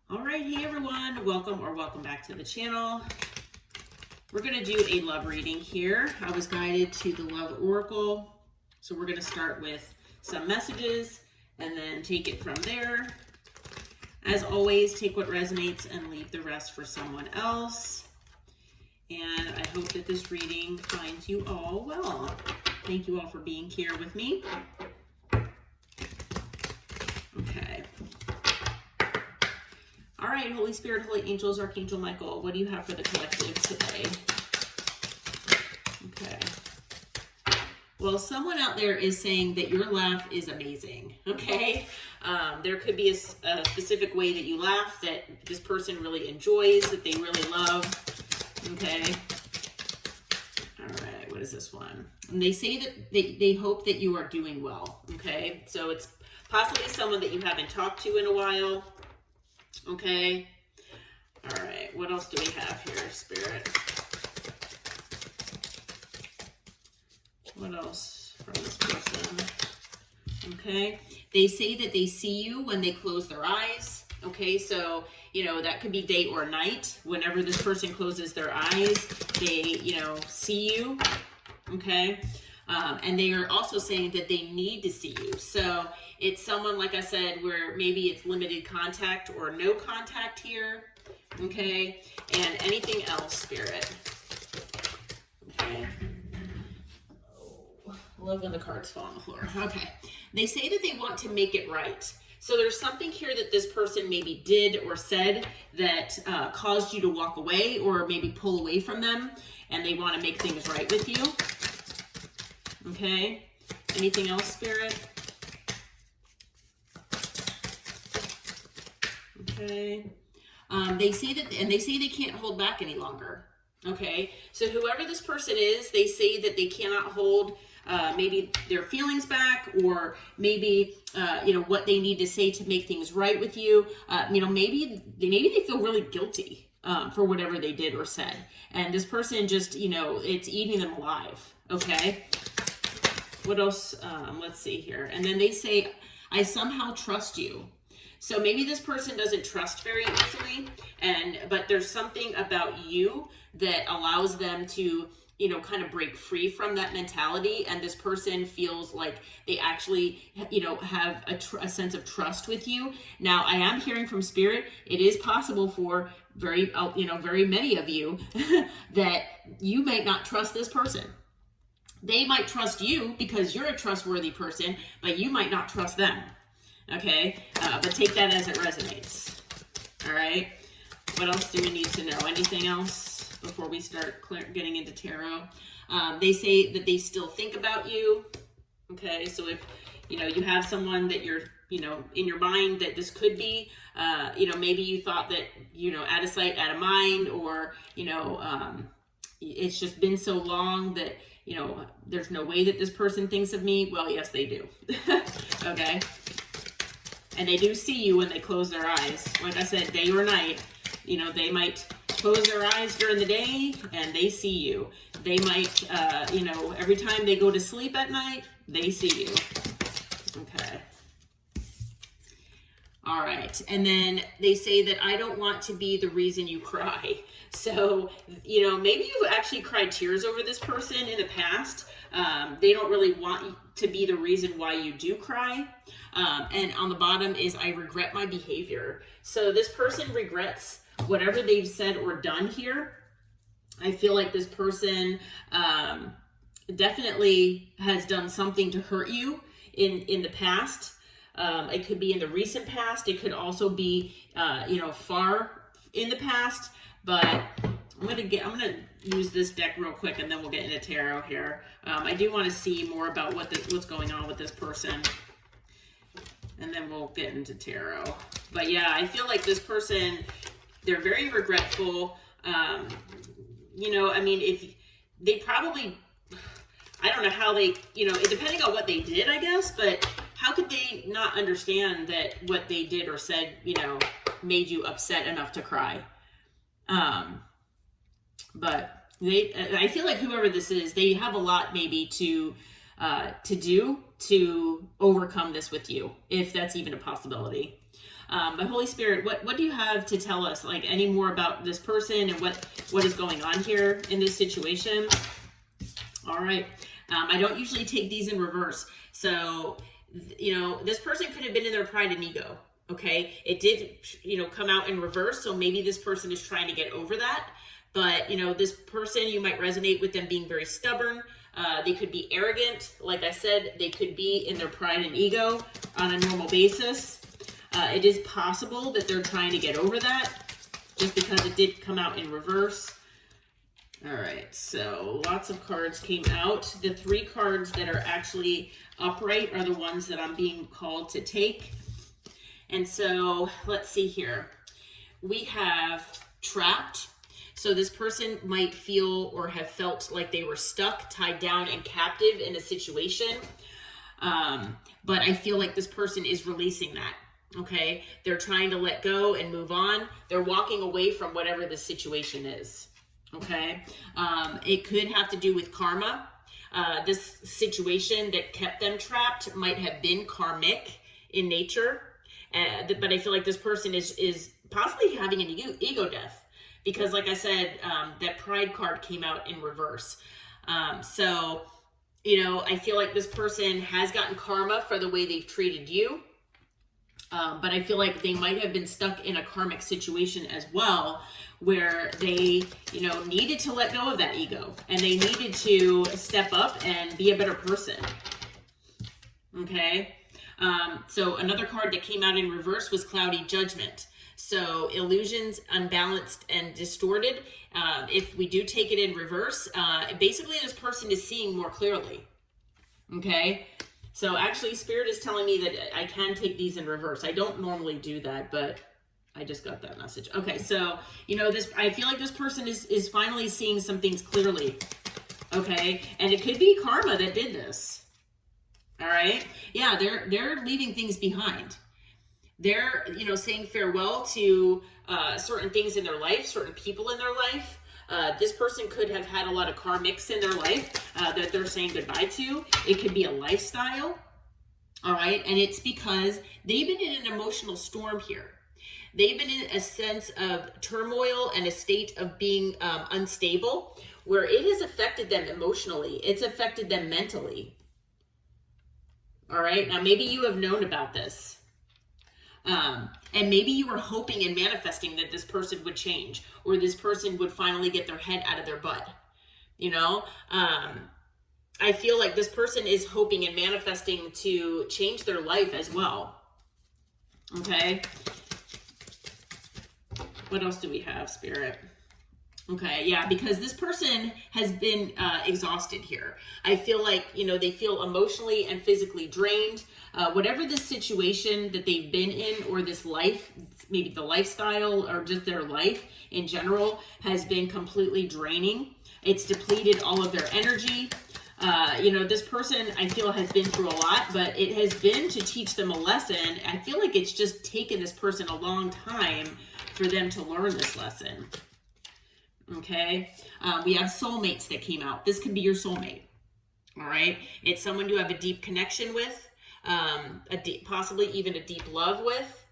All right, hey everyone, welcome back to the channel. We're going to do a love reading here. I was guided to the Love Oracle. So we're going to start with some messages and then take it from there. As always, take what resonates and leave the rest for someone else. And I hope that this reading finds you all well. Thank you all for being here with me. Okay. All right, Holy Spirit, Holy Angels, Archangel Michael, what do you have for the collective today? Okay. Well, someone out there is saying that your laugh is amazing, okay? There could be a specific way that you laugh that this person really enjoys, that they really love, okay? All right, what is this one? And they say that they hope that you are doing well, okay? So it's possibly someone that you haven't talked to in a while, okay? All right, what else do we have here, Spirit? What else from this person? Okay, they say that they see you when they close their eyes. Okay, so, that could be day or night. Whenever this person closes their eyes, they, see you. Okay, and they are also saying that they need to see you. So it's someone, like I said, where maybe it's limited contact or no contact here. Okay, and anything else, Spirit. Okay. Love when the cards fall on the floor. Okay. They say that they want to make it right. So there's something here that this person maybe did or said that caused you to walk away or maybe pull away from them, and they want to make things right with you. Okay. Anything else, Spirit? Okay. They say they can't hold back any longer. Okay. So whoever this person is, they say that they cannot hold maybe their feelings back, or maybe what they need to say to make things right with you. Maybe they feel really guilty for whatever they did or said, and this person just it's eating them alive. Okay, what else? Let's see here. And then they say, I somehow trust you. So maybe this person doesn't trust very easily, but there's something about you that allows them to kind of break free from that mentality, and this person feels like they actually, have a sense of trust with you. Now, I am hearing from Spirit, it is possible for very many of you that you might not trust this person. They might trust you because you're a trustworthy person, but you might not trust them. Okay, but take that as it resonates. All right, what else do we need to know? Anything else before we start getting into tarot? They say that they still think about you. Okay, so if you have someone that you're in your mind that this could be, maybe you thought that out of sight, out of mind, or it's just been so long that there's no way that this person thinks of me. Well, yes, they do. Okay. And they do see you when they close their eyes. Like I said, day or night, they might close their eyes during the day and they see you. They might, every time they go to sleep at night, they see you. Okay. All right. And then they say that I don't want to be the reason you cry. So, maybe you've actually cried tears over this person in the past. They don't really want to be the reason why you do cry. And on the bottom is, I regret my behavior. So this person regrets whatever they've said or done here. I feel like this person definitely has done something to hurt you in the past. It could be in the recent past. It could also be, far in the past. But I'm gonna use this deck real quick, and then we'll get into tarot here. I do want to see more about what's going on with this person, and then we'll get into tarot. But yeah, I feel like this person, they're very regretful. If they probably, I don't know how they, depending on what they did, I guess, but how could they not understand that what they did or said, made you upset enough to cry? But I feel like whoever this is, they have a lot maybe to do to overcome this with you, if that's even a possibility. But Holy Spirit, what do you have to tell us? Like any more about this person and what is going on here in this situation? All right. I don't usually take these in reverse. So, this person could have been in their pride and ego. Okay. It did, come out in reverse. So maybe this person is trying to get over that. But, this person, you might resonate with them being very stubborn. They could be arrogant. Like I said, they could be in their pride and ego on a normal basis. It is possible that they're trying to get over that just because it did come out in reverse. All right, so lots of cards came out. The 3 cards that are actually upright are the ones that I'm being called to take. And so let's see here. We have trapped. So this person might feel or have felt like they were stuck, tied down, and captive in a situation. But I feel like this person is releasing that. Okay, they're trying to let go and move on. They're walking away from whatever the situation is. Okay, it could have to do with karma. This situation that kept them trapped might have been karmic in nature. But I feel like this person is possibly having an ego death. Because like I said, that pride card came out in reverse. So, I feel like this person has gotten karma for the way they've treated you. But I feel like they might have been stuck in a karmic situation as well, where they, needed to let go of that ego. And they needed to step up and be a better person. Okay? So another card that came out in reverse was Cloudy Judgment. So illusions, unbalanced and distorted. If we do take it in reverse, basically this person is seeing more clearly. Okay. So actually Spirit is telling me that I can take these in reverse. I don't normally do that, but I just got that message. Okay. So, I feel like this person is finally seeing some things clearly. Okay. And it could be karma that did this. All right. Yeah. They're leaving things behind. They're, saying farewell to certain things in their life, certain people in their life. This person could have had a lot of karmics in their life that they're saying goodbye to. It could be a lifestyle. All right. And it's because they've been in an emotional storm here. They've been in a sense of turmoil and a state of being unstable, where it has affected them emotionally. It's affected them mentally. All right. Now, maybe you have known about this. And maybe you were hoping and manifesting that this person would change, or this person would finally get their head out of their butt. I feel like this person is hoping and manifesting to change their life as well. Okay. What else do we have, Spirit? Okay, yeah, because this person has been exhausted here. I feel like, they feel emotionally and physically drained. Whatever this situation that they've been in, or this life, maybe the lifestyle or just their life in general, has been completely draining. It's depleted all of their energy. This person, I feel, has been through a lot, but it has been to teach them a lesson. I feel like it's just taken this person a long time for them to learn this lesson. Okay, we have soulmates that came out. This could be your soulmate. All right, it's someone you have a deep connection with, possibly even a deep love with.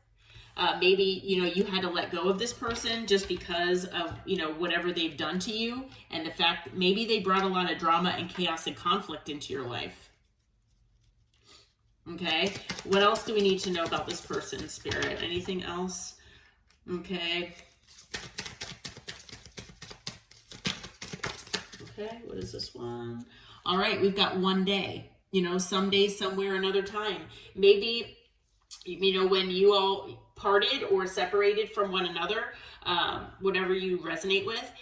Maybe you had to let go of this person just because of whatever they've done to you, and the fact that maybe they brought a lot of drama and chaos and conflict into your life. Okay, what else do we need to know about this person, Spirit? Anything else? Okay. Okay, what is this one? All right, we've got one day. Someday, somewhere, another time. Maybe, when you all parted or separated from one another, whatever you resonate with,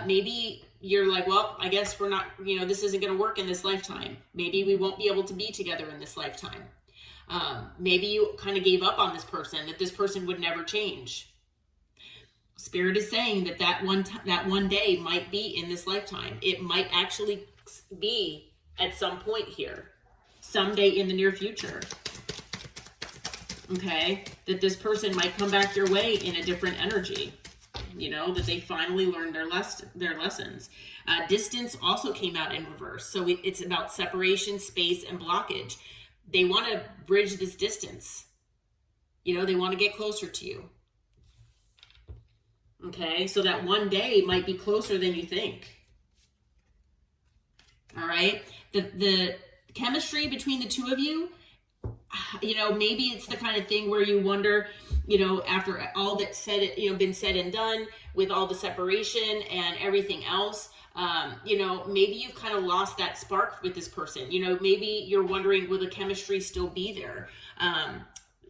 maybe you're like, well, I guess we're not, this isn't going to work in this lifetime. Maybe we won't be able to be together in this lifetime. Maybe you kind of gave up on this person, that this person would never change. Spirit is saying that one day might be in this lifetime. It might actually be at some point here, someday in the near future. Okay, that this person might come back your way in a different energy. That they finally learned their lessons. Distance also came out in reverse, so it's about separation, space, and blockage. They want to bridge this distance. You know, they want to get closer to you. Okay, so that one day might be closer than you think. All right, the chemistry between the two of you, you know, maybe it's the kind of thing where you wonder, you know, after all that's said, you know, been said and done with all the separation and everything else, you know, maybe you've kind of lost that spark with this person. You know, maybe you're wondering, will the chemistry still be there?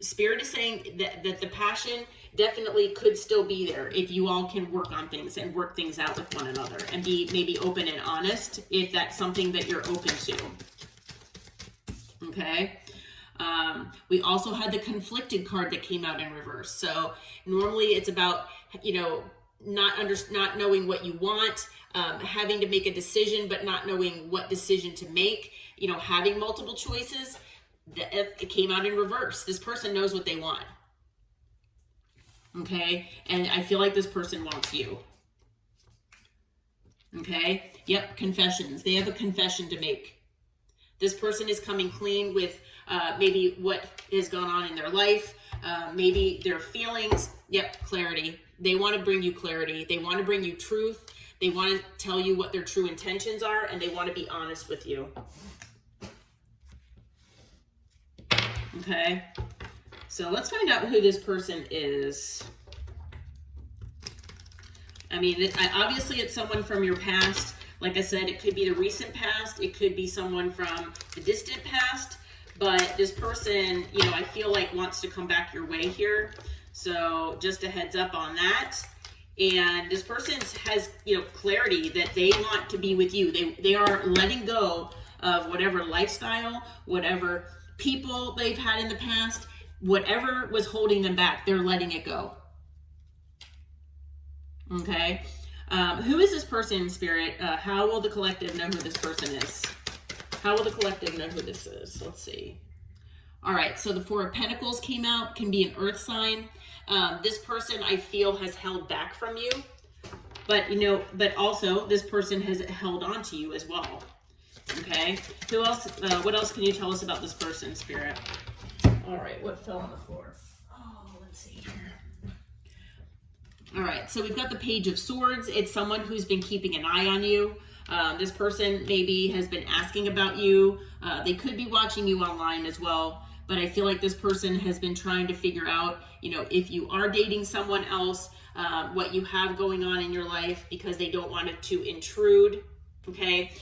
Spirit is saying that the passion definitely could still be there if you all can work on things and work things out with one another and be maybe open and honest if that's something that you're open to. Okay. We also had the conflicted card that came out in reverse. So normally it's about, you know, not knowing what you want, having to make a decision, but not knowing what decision to make, you know, having multiple choices. It came out in reverse. This person knows what they want. Okay. And I feel like this person wants you. Okay. Yep. Confessions. They have a confession to make. This person is coming clean with maybe what has gone on in their life, maybe their feelings. Yep, clarity. They want to bring you clarity. They want to bring you truth. They want to tell you what their true intentions are, and they want to be honest with you. Okay, so let's find out who this person is. I mean, obviously it's someone from your past. Like I said, it could be the recent past. It could be someone from the distant past. But this person, you know, I feel like wants to come back your way here. So just a heads up on that. And this person has, you know, clarity that they want to be with you. They are letting go of whatever lifestyle, whatever people they've had in the past, whatever was holding them back, they're letting it go. Okay. Who is this person in spirit? How will the collective know who this person is? How will the collective know who this is? Let's see. All right, so the Four of Pentacles came out, can be an earth sign. This person I feel has held back from you, but you know, but also this person has held on to you as well. Okay, who else? What else can you tell us about this person, spirit? All right, what fell on the floor? Oh, let's see here. All right, so we've got the Page of Swords. It's someone who's been keeping an eye on you. This person maybe has been asking about you. They could be watching you online as well, but I feel like this person has been trying to figure out, you know, if you are dating someone else, what you have going on in your life, because they don't want it to intrude. Okay.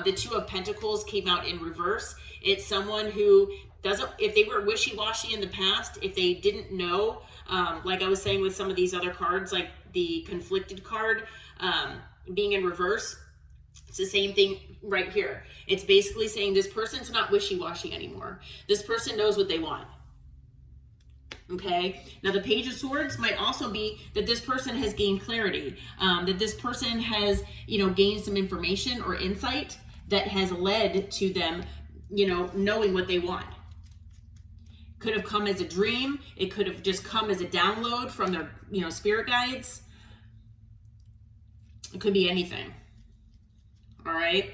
The Two of Pentacles came out in reverse. It's someone who doesn't, if they were wishy-washy in the past, if they didn't know, like I was saying with some of these other cards, like the conflicted card, being in reverse, it's the same thing right here. It's basically saying this person's not wishy-washy anymore. This person knows what they want. Okay. Now the Page of Swords might also be that this person has gained clarity, that this person has, you know, gained some information or insight that has led to them, you know, knowing what they want. Could have come as a dream. It could have just come as a download from their, you know, spirit guides. It could be anything. All right.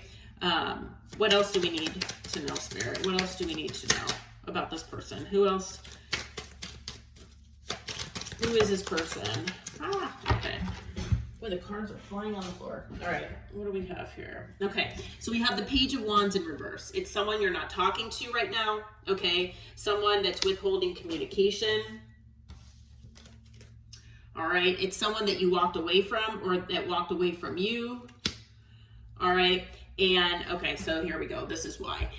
What else do we need to know, spirit? What else do we need to know about this person? Who else? Who is this person? Okay. Boy, the cards are flying on the floor. All right, what do we have here? Okay, so we have the Page of Wands in reverse. It's someone you're not talking to right now, okay? Someone that's withholding communication. All right, it's someone that you walked away from or that walked away from you. All right, and okay, so here we go. This is why.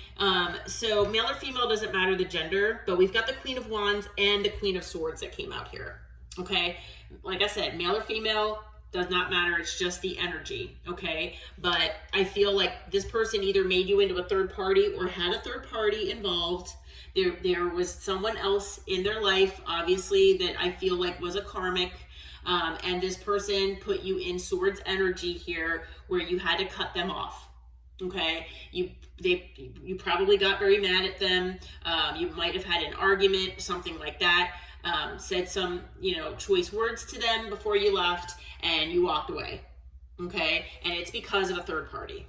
So male or female doesn't matter the gender, but we've got the Queen of Wands and the Queen of Swords that came out here. Okay, like I said, male or female does not matter. It's just the energy. Okay, but I feel like this person either made you into a third party or had a third party involved. There was someone else in their life, obviously, that I feel like was a karmic. And this person put you in Swords energy here where you had to cut them off. Okay, you probably got very mad at them. You might have had an argument, something like that. Said some, you know, choice words to them before you left, and you walked away. Okay, and it's because of a third party.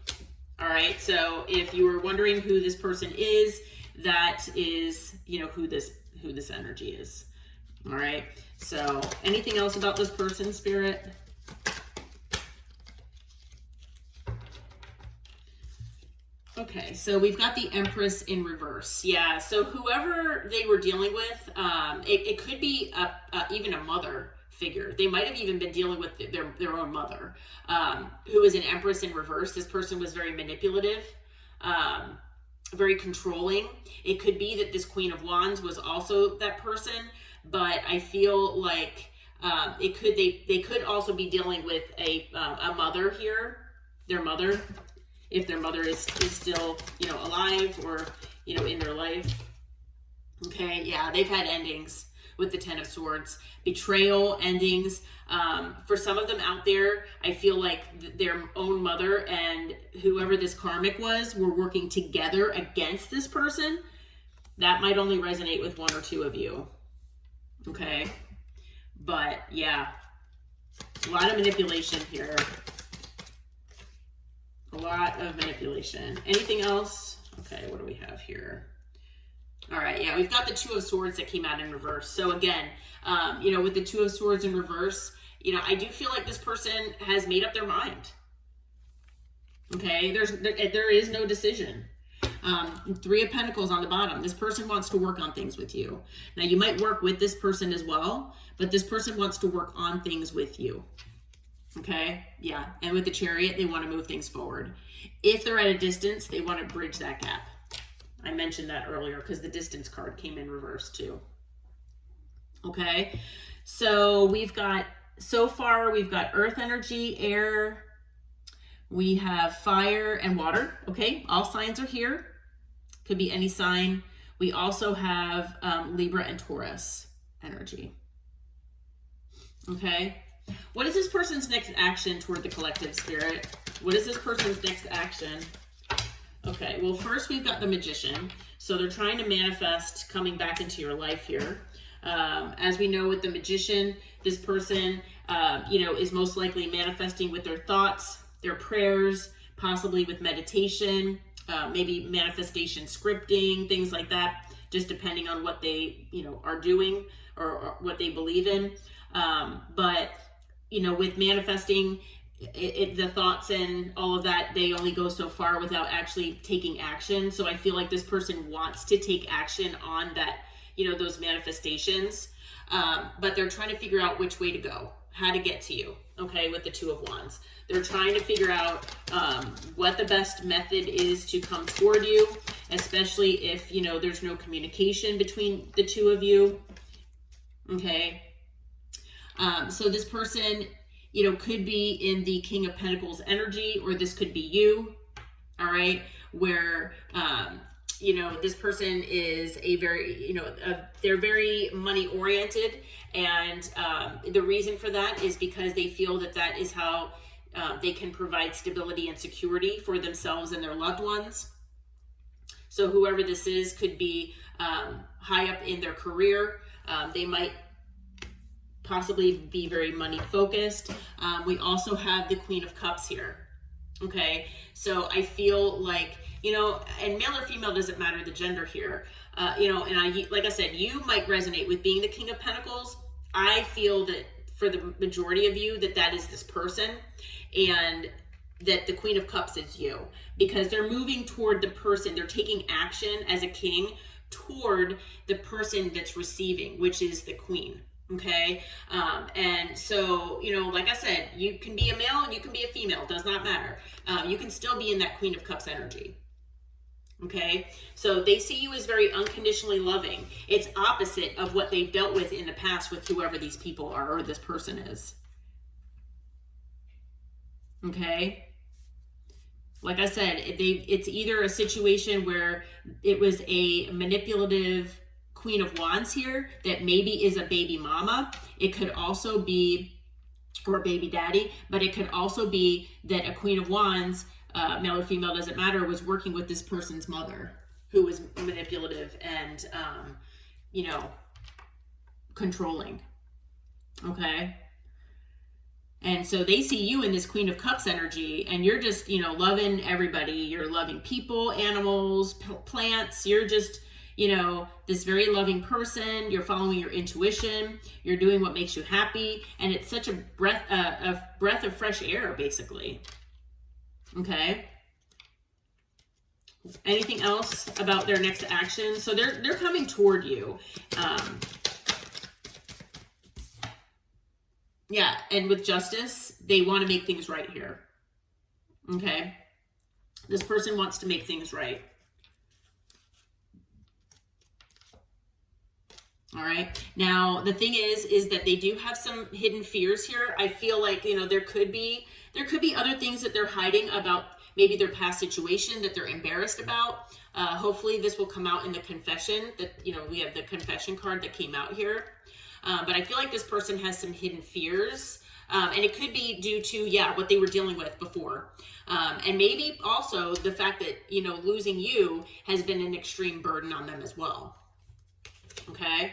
All right, so if you were wondering who this person is, that is, you know, who this energy is All right. So anything else about this person, Spirit? Okay, so we've got the Empress in reverse. Yeah, so whoever they were dealing with, it could be even a mother figure. They might have even been dealing with their own mother, who is an Empress in reverse. This person was very manipulative, very controlling. It could be that this Queen of Wands was also that person, but I feel like they could also be dealing with a mother here, their mother, if their mother is still, alive or, in their life. Okay, yeah, they've had endings with the Ten of Swords. Betrayal, endings. For some of them out there, I feel like their own mother and whoever this karmic was were working together against this person. That might only resonate with one or two of you. Okay, but yeah, a lot of manipulation here. A lot of manipulation. Anything else? Okay, what do we have here? All right, yeah, we've got the Two of Swords that came out in reverse. So again, with the Two of Swords in reverse, I do feel like this person has made up their mind. Okay, there is no decision. Three of Pentacles on the bottom. This person wants to work on things with you. Now, you might work with this person as well, but this person wants to work on things with you. Okay, yeah, and with the Chariot, they want to move things forward. If they're at a distance, they want to bridge that gap. I mentioned that earlier because the distance card came in reverse too. Okay, so so far we've got earth energy, air, we have fire and water. Okay, all signs are here. Could be any sign. We also have Libra and Taurus energy. Okay. What is this person's next action toward the collective, Spirit? What is this person's next action? Okay, well, first we've got the Magician. So they're trying to manifest coming back into your life here. As we know with the Magician, this person, is most likely manifesting with their thoughts, their prayers, possibly with meditation, maybe manifestation scripting, things like that, just depending on what they, are doing or what they believe in. But with manifesting, the thoughts and all of that, they only go so far without actually taking action. So I feel like this person wants to take action on that, those manifestations. But they're trying to figure out which way to go, how to get to you. Okay, with the Two of Wands. They're trying to figure out what the best method is to come toward you, especially if, there's no communication between the two of you. Okay. So this person, could be in the King of Pentacles energy, or this could be you, all right, where, this person is a very, they're very money oriented. And the reason for that is because they feel that is how they can provide stability and security for themselves and their loved ones. So whoever this is could be high up in their career. They might possibly be very money focused. We also have the Queen of Cups here. Okay, so I feel like, and male or female doesn't matter the gender here. And like I said, you might resonate with being the King of Pentacles. I feel that for the majority of you that is this person, and that the Queen of Cups is you, because they're moving toward the person. They're taking action as a king toward the person that's receiving, which is the Queen. Okay. And so, like I said, you can be a male and you can be a female, does not matter. You can still be in that Queen of Cups energy. Okay. So they see you as very unconditionally loving. It's opposite of what they've dealt with in the past with whoever these people are, or this person is. Okay. Like I said, it's either a situation where it was a manipulative Queen of Wands here that maybe is a baby mama. It could also be, or baby daddy, but it could also be that a Queen of Wands, male or female, doesn't matter, was working with this person's mother, who was manipulative and, controlling. Okay. And so they see you in this Queen of Cups energy, and you're just, loving everybody. You're loving people, animals, plants. You're just, you know, this very loving person. You're following your intuition. You're doing what makes you happy. And it's such a breath of fresh air, basically. Okay. Anything else about their next action? So they're coming toward you. Yeah, and with justice, they want to make things right here. Okay. This person wants to make things right. All right. Now, the thing is that they do have some hidden fears here. I feel like, you know, there could be other things that they're hiding about maybe their past situation that they're embarrassed about. Hopefully this will come out in the confession that, you know, we have the confession card that came out here. But I feel like this person has some hidden fears. And it could be due to, yeah, what they were dealing with before. And maybe also the fact that, you know, losing you has been an extreme burden on them as well. Okay.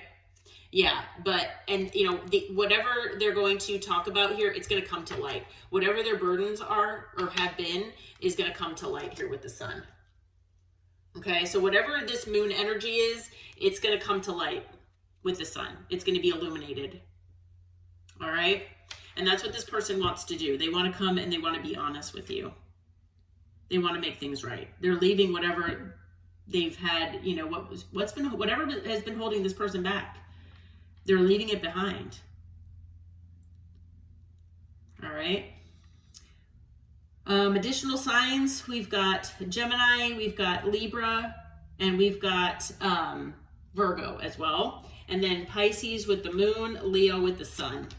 Yeah. But, and you know, whatever they're going to talk about here, it's going to come to light. Whatever their burdens are or have been is going to come to light here with the sun. Okay. So whatever this moon energy is, it's going to come to light with the sun. It's going to be illuminated. All right. And that's what this person wants to do. They want to come and they want to be honest with you. They want to make things right. They're leaving whatever they've had, you know, whatever has been holding this person back. They're leaving it behind. All right. Additional signs, we've got Gemini, we've got Libra, and we've got Virgo as well. And then Pisces with the moon, Leo with the sun.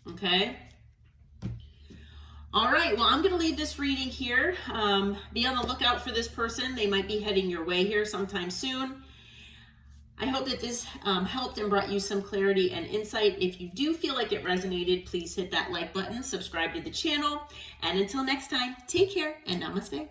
Okay. All right, well, I'm going to leave this reading here. Be on the lookout for this person. They might be heading your way here sometime soon. I hope that this helped and brought you some clarity and insight. If you do feel like it resonated, please hit that like button, subscribe to the channel. And until next time, take care and namaste.